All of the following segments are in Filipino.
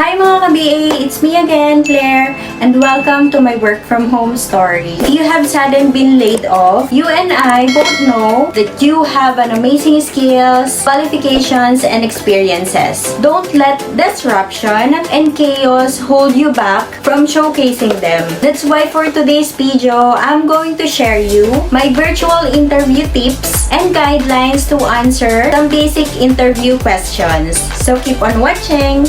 Hi mga ka-BA! It's me again, Claire, and welcome to my work from home story. If you have suddenly been laid off, you and I both know that you have an amazing skills, qualifications, and experiences. Don't let disruption and chaos hold you back from showcasing them. That's why for today's video, I'm going to share you my virtual interview tips and guidelines to answer some basic interview questions. So keep on watching!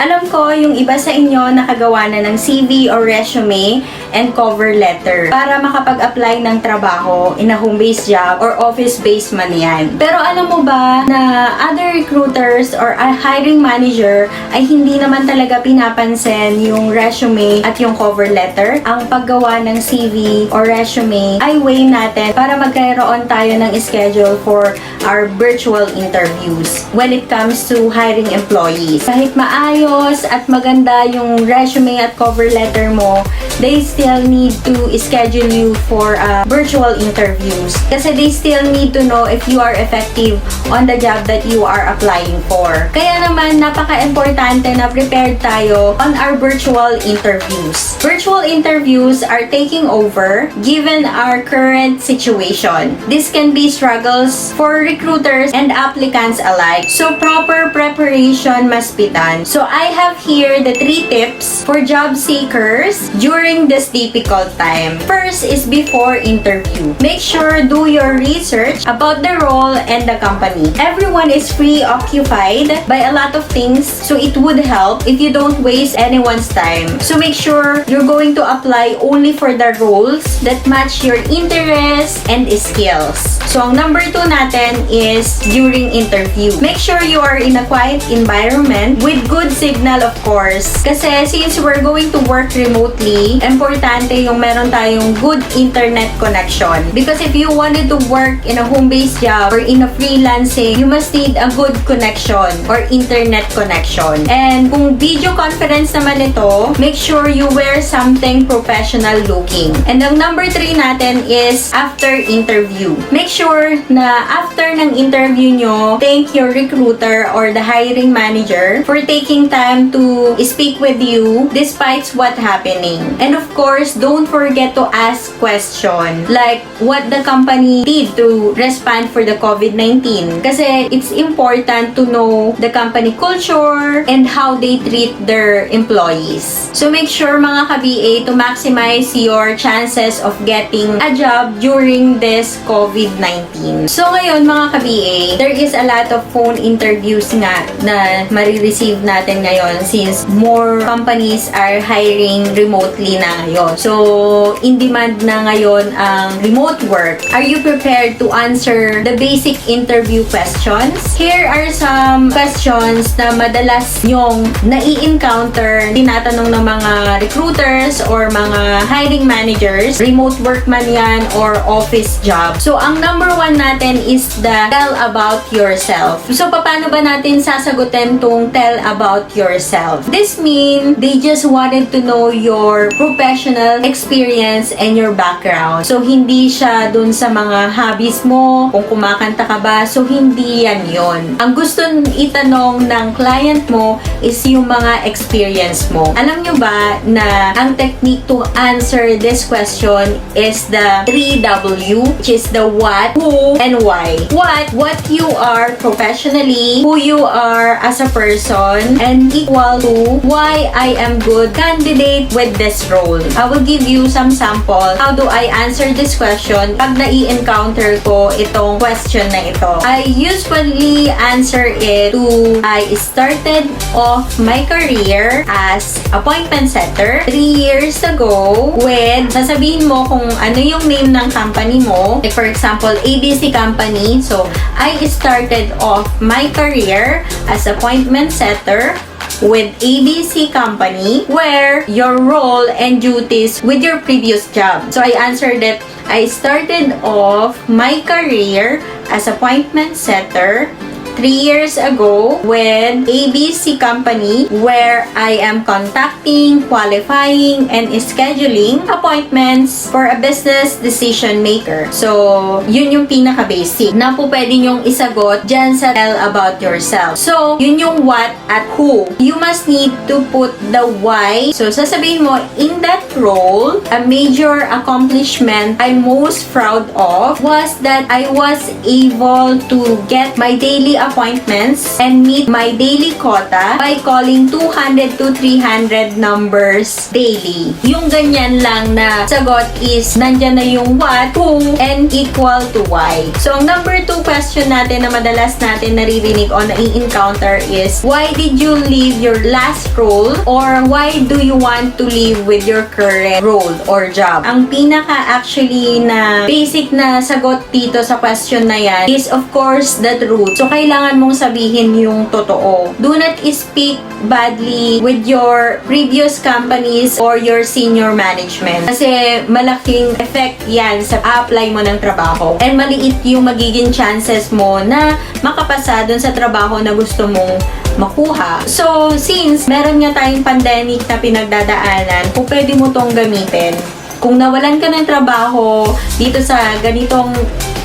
Alam ko, yung iba sa inyo nakagawa na ng CV or resume and cover letter para makapag-apply ng trabaho in a home-based job or office-based man yan. Pero alam mo ba na other recruiters or a hiring manager ay hindi naman talaga pinapansin yung resume at yung cover letter? Ang paggawa ng CV or resume ay way natin para magkaroon tayo ng schedule for our virtual interviews when it comes to hiring employees. Kahit maayos at maganda yung resume at cover letter mo, they still need to schedule you for virtual interviews kasi they still need to know if you are effective on the job that you are applying for. Kaya naman, napaka-importante na prepared tayo on our virtual interviews. Virtual interviews are taking over given our current situation. This can be struggles for recruiters and applicants alike. So, proper preparation must be done. So, I have here the 3 tips for job seekers during this difficult time. First is before interview. Make sure do your research about the role and the company. Everyone is preoccupied by a lot of things, so it would help if you don't waste anyone's time. So make sure you're going to apply only for the roles that match your interests and skills. So ang number 2 natin is during interview. Make sure you are in a quiet environment with good signal, of course. Kasi since we're going to work remotely, importante yung meron tayong good internet connection. Because if you wanted to work in a home-based job or in a freelancing, you must need a good connection or internet connection. And kung video conference naman ito, make sure you wear something professional looking. And ang number 3 natin is after interview. Make sure na after ng interview nyo, thank your recruiter or the hiring manager for taking time to speak with you despite what's happening. And of course, don't forget to ask questions like what the company did to respond for the COVID-19. Kasi it's important to know the company culture and how they treat their employees. So make sure mga ka-BA to maximize your chances of getting a job during this COVID-19. So ngayon mga ka-BA, there is a lot of phone interviews nga na marireceive natin ngayon since more companies are hiring remotely na ngayon. So, in demand na ngayon ang remote work. Are you prepared to answer the basic interview questions? Here are some questions na madalas nyong nai-encounter, tinatanong ng mga recruiters or mga hiring managers, remote work man yan or office job. So, ang number 1 natin is the tell about yourself. So, paano ba natin sasagutin tong tell about yourself? This means they just wanted to know your professional experience and your background. So, hindi siya dun sa mga hobbies mo, kung kumakanta ka ba. So, hindi yan yon. Ang gusto itanong ng client mo is yung mga experience mo. Alam nyo ba na ang technique to answer this question is the 3W, which is the what, who, and why. What you are professionally, who you are as a person, and equal to why I am good candidate with this role. I will give you some sample. How do I answer this question pag nai-encounter ko itong question na ito? I usually answer it to I started off my career as appointment setter 3 years ago with, sasabihin mo kung ano yung name ng company mo. Like for example, ABC company. So, I started off my career as appointment setter with ABC company, where your role and duties with your previous job. So I answered that I started off my career as appointment setter 3 years ago with ABC company where I am contacting, qualifying, and scheduling appointments for a business decision maker. So, yun yung pinaka-basic na po pwede nyong isagot dyan sa tell about yourself. So, yun yung what at who. You must need to put the why. So, sasabihin mo, in that role, a major accomplishment I'm most proud of was that I was able to get my daily appointments and meet my daily quota by calling 200 to 300 numbers daily. Yung ganyan lang na sagot is nandyan na yung what, who, and equal to why. So, ang number 2 question natin na madalas natin naririnig o nai-encounter is, why did you leave your last role or why do you want to leave with your current role or job? Ang pinaka-actually na basic na sagot dito sa question na yan is of course the truth. So, kailangan mong sabihin yung totoo. Do not speak badly with your previous companies or your senior management. Kasi malaking effect yan sa apply mo ng trabaho. And maliit yung magiging chances mo na makapasa dun sa trabaho na gusto mong makuha. So, since meron nga tayong pandemic na pinagdadaanan, kung pwede mo tong gamitin, kung nawalan ka ng trabaho dito sa ganitong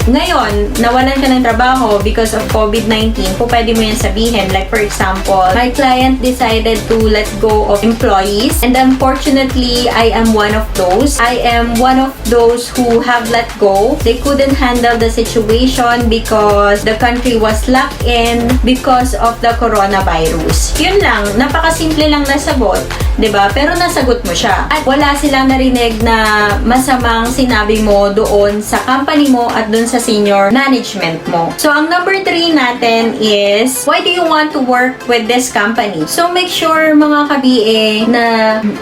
ngayon, nawalan ka ng trabaho because of COVID-19, po pwede mo yan sabihin. Like for example, my client decided to let go of employees and unfortunately, I am one of those. I am one of those who have let go. They couldn't handle the situation because the country was locked in because of the coronavirus. Yun lang, napakasimple lang na sagot, 'di ba? Pero nasagot mo siya. At wala silang narinig na masamang sinabi mo doon sa company mo at doon sa senior management mo. So, ang number 3 natin is, why do you want to work with this company? So, make sure mga ka-BA na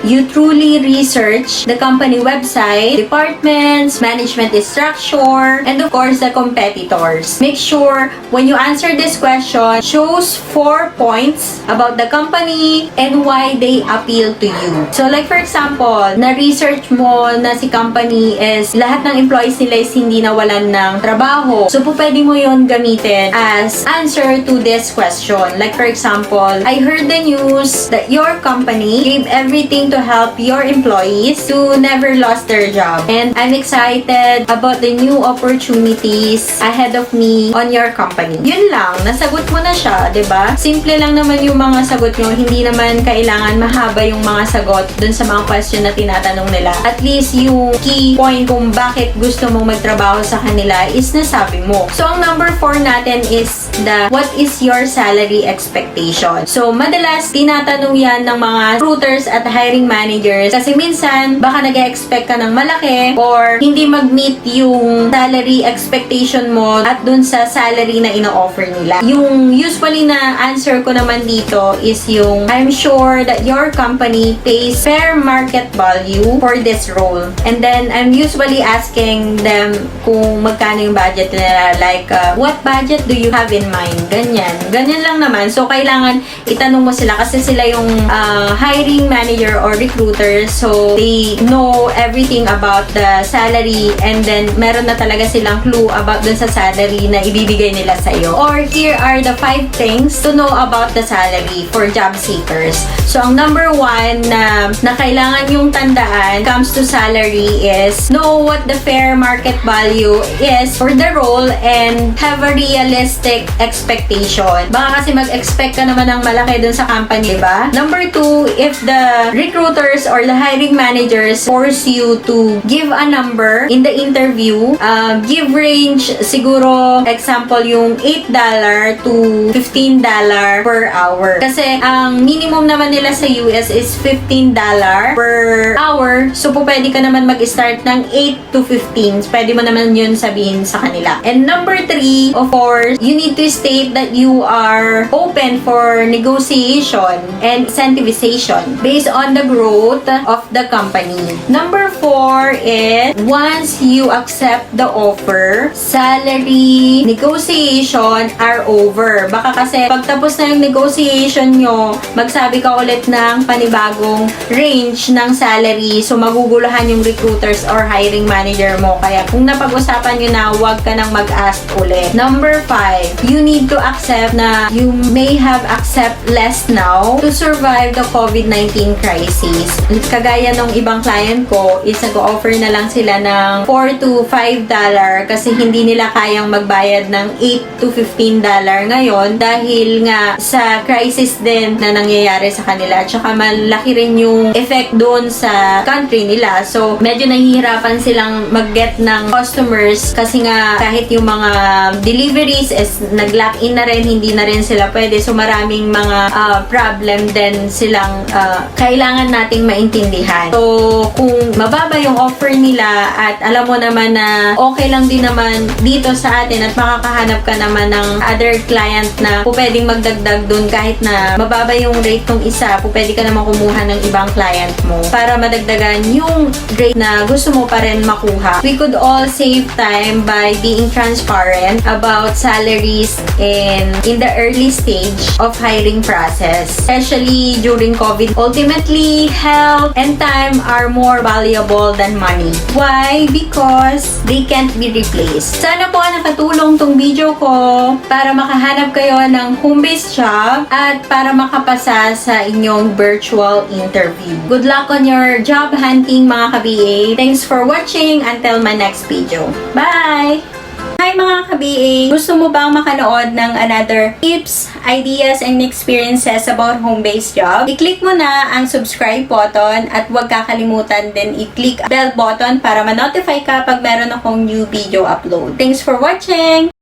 you truly research the company website, departments, management structure, and of course, the competitors. Make sure when you answer this question, shows 4 points about the company and why they appeal to you. So, like for example, na-research mo na si company is lahat ng employees nila is hindi nawalan ng trabaho. So, pwede mo yon gamitin as answer to this question. Like, for example, I heard the news that your company gave everything to help your employees to never lost their job. And I'm excited about the new opportunities ahead of me on your company. Yun lang. Nasagot mo na siya, 'di ba? Simple lang naman yung mga sagot nyo. Hindi naman kailangan mahaba yung mga sagot dun sa mga question na tinatanong nila. At least yung key point kung bakit gusto mong magtrabaho sa kanila is nasabi mo. So, ang number 4 natin is what is your salary expectation? So, madalas tinatanong yan ng mga recruiters at hiring managers kasi minsan baka nag-expect ka ng malaki or hindi mag-meet yung salary expectation mo at dun sa salary na ino-offer nila. Yung usually na answer ko naman dito is yung, I'm sure that your company pays fair market value for this role. And then, I'm usually asking them kung magkano yung budget nila. Like, what budget do you have in mind? Ganyan. Ganyan lang naman. So, kailangan itanong mo sila kasi sila yung hiring manager or recruiter. So, they know everything about the salary and then meron na talaga silang clue about dun sa salary na ibibigay nila sa'yo. Or, here are the 5 things to know about the salary for job seekers. So, ang number 1 na kailangan yung tandaan comes to salary is know what the fair market value is for the role and have a realistic expectation. Baka kasi mag-expect ka naman ng malaki dun sa company, diba? Number 2, if the recruiters or the hiring managers force you to give a number in the interview, give range siguro, example, yung $8 to $15 per hour. Kasi ang minimum naman nila sa US is $15 per hour. So, pwede ka naman mag-start ng 8 to 15. Pwede mo naman yun sabihin sa kanila. And number 3, of course, you need to state that you are open for negotiation and incentivization based on the growth of the company. Number 4 is, once you accept the offer, salary negotiation are over. Baka kasi pagtapos na yung negotiation nyo, magsabi ka ulit ng panibagong range ng salary early, so maguguluhan yung recruiters or hiring manager mo. Kaya kung napag-usapan nyo na, huwag ka nang mag-ask ulit. Number 5, you need to accept na you may have accept less now to survive the COVID-19 crisis. Kagaya nung ibang client ko, is nag-offer na lang sila ng $4 to $5 kasi hindi nila kayang magbayad ng $8 to $15 ngayon dahil nga sa crisis din na nangyayari sa kanila. At saka malaki rin yung effect doon sa country nila. So, medyo nahihirapan silang mag-get ng customers kasi nga kahit yung mga deliveries is nag-lock in na rin, hindi na rin sila pwede. So, maraming mga problem din silang kailangan nating maintindihan. So, kung mababa yung offer nila at alam mo naman na okay lang din naman dito sa atin at makakahanap ka naman ng other client na pwedeng magdagdag dun kahit na mababa yung rate ng isa, pwede ka naman kumuha ng ibang client mo para madagdagan yung rate na gusto mo pa rin makuha. We could all save time by being transparent about salaries in the early stage of hiring process, especially during COVID. Ultimately, health and time are more valuable than money. Why? Because they can't be replaced. Sana po nakatulong tong video ko para makahanap kayo ng home-based job at para makapasa sa inyong virtual interview. Good luck on your job hunting mga ka-BA. Thanks for watching. Until my next video. Bye! Hi mga ka-BA! Gusto mo bang makanood ng another tips, ideas, and experiences about home-based job? I-click mo na ang subscribe button at huwag kakalimutan din i-click bell button para ma-notify ka pag meron akong new video upload. Thanks for watching!